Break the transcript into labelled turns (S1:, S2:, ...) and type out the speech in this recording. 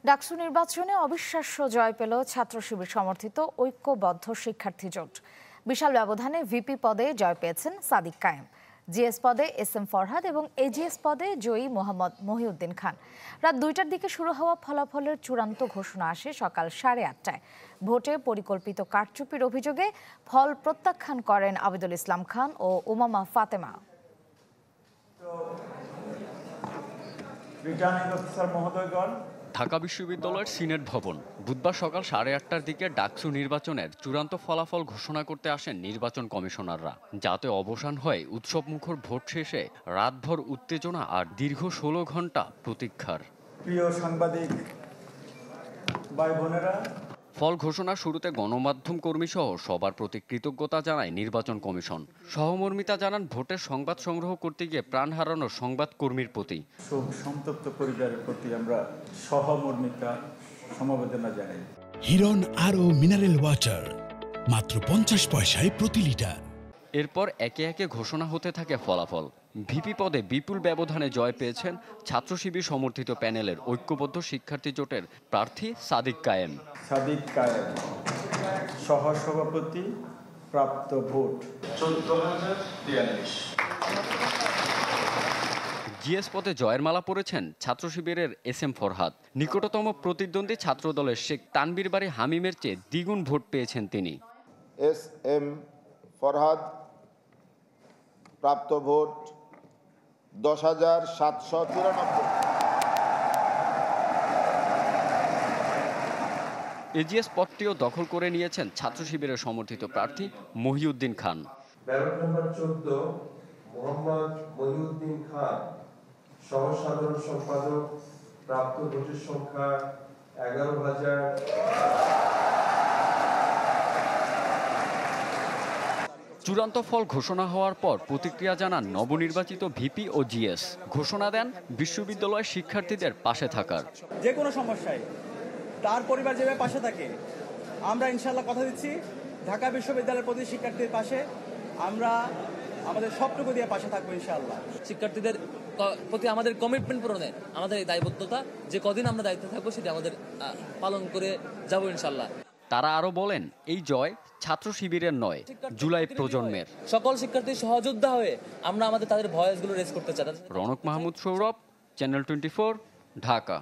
S1: ডাকসু নির্বাচনে অবিশ্বাস্য জয় পেল ছাত্র শিবির সমর্থিত ঐক্যবদ্ধ শিক্ষার্থী জোট। বিশাল ব্যবধানে ভিপি পদে জয় পেয়েছেন সাদিক কায়েম, জিএস পদে এসএম ফরহাদ এবং এজিএস পদে জয়ী মোহাম্মদ মহিউদ্দিন খান। রাত 2টার দিকে শুরু হওয়া ফলাফলের চূড়ান্ত ঘোষণা আসে সকাল 8:30টায়। ভোটে পরিকল্পিত কারচুপির অভিযোগে ফল প্রত্যাখ্যান করেন আবিদুল ইসলাম খান ও উমামা ফাতেমা।
S2: ঢাকা বিশ্ববিদ্যালয়ের সিনেট ভবন বুধবার সকাল 8:30টার দিকে ডাকসু নির্বাচনের চূড়ান্ত ফলাফল ঘোষণা করতে আসেন নির্বাচন কমিশনাররা, যাতে অবসান হয় উৎসবমুখর ভোট শেষে রাতভর উত্তেজনা আর দীর্ঘ 16 ঘন্টা প্রতীক্ষার।
S3: প্রিয় সাংবাদিক ভাই বোনেরা,
S2: ফল ঘোষণার শুরুতে গণমাধ্যম কর্মী সহ সবার প্রতি কৃতজ্ঞতা জানায় নির্বাচন কমিশন। সহমর্মিতা জানান ভোটের সংবাদ সংগ্রহ করতে গিয়ে প্রাণ হারানো সংবাদ কর্মীর প্রতি।
S3: শোক সন্তপ্ত পরিবারের প্রতি আমরা সহমর্মিতা সমবেদনা জানাই।
S4: হিরন আরও মিনারেল ওয়াটার মাত্র 50 পয়সায় প্রতি লিটার।
S2: এরপর একে একে ঘোষণা হতে থাকে ফলাফল। ভিপি পদে বিপুল ব্যবধানে জয় পেয়েছেন ছাত্র শিবির সমর্থিত প্যানেলের ঐক্যবদ্ধ শিক্ষার্থী জোটের প্রার্থী সাদিক কায়েম।
S3: সাদিক কায়েম সহসভাপতি, প্রাপ্ত ভোট 14,043।
S2: জিএস পদে জয়ের মালা পড়েছেন ছাত্র শিবিরের এসএম ফরহাদ। নিকটতম প্রতিদ্বন্দ্বী ছাত্রদলের শেখ তানবীর বাড়ি হামিমের চেয়ে দ্বিগুণ ভোট পেয়েছেন তিনি।
S5: এসএম ফরহাদ প্রাপ্ত ভোট 10,793।
S2: এজিএস পদটিও দখল করে নিয়েছেন ছাত্র শিবিরের সমর্থিত প্রার্থী মহিউদ্দিন খান।
S6: ব্যালট নম্বর 14 মোহাম্মদ মহিউদ্দিন খান, সহ সাধারণ সম্পাদক, প্রাপ্ত ভোটের সংখ্যা 11,000।
S2: চূড়ান্ত ফল ঘোষণা হওয়ার পর প্রতিক্রিয়া জানান নবনির্বাচিত ভিপি ও জিএস। ঘোষণা দেন বিশ্ববিদ্যালয়ের শিক্ষার্থীদের পাশে থাকার।
S7: যে কোনো সমস্যায় তার পরিবার যেভাবে পাশে থাকে, আমরা ইনশাল্লাহ কথা দিচ্ছি ঢাকা বিশ্ববিদ্যালয়ের প্রতি শিক্ষার্থীর পাশে আমরা আমাদের সবটুকু দিয়ে পাশে থাকবো ইনশাআল্লাহ।
S8: শিক্ষার্থীদের প্রতি আমাদের কমিটমেন্ট পূরণে আমাদের এই দায়বদ্ধতা, যে কদিন আমরা দায়িত্বে থাকবো সেটা আমাদের পালন করে যাব ইনশাল্লাহ।
S2: তারা আরো বলেন, এই জয় ছাত্র শিবিরের নয়, জুলাই প্রজন্মের।
S8: সকল শিক্ষার্থী সহযোদ্ধা হয়ে আমরা তাদের ভয়েসগুলো রেজ করতে চাই।
S2: রনক মাহমুদ সৌরভ, চ্যানেল 24, ঢাকা।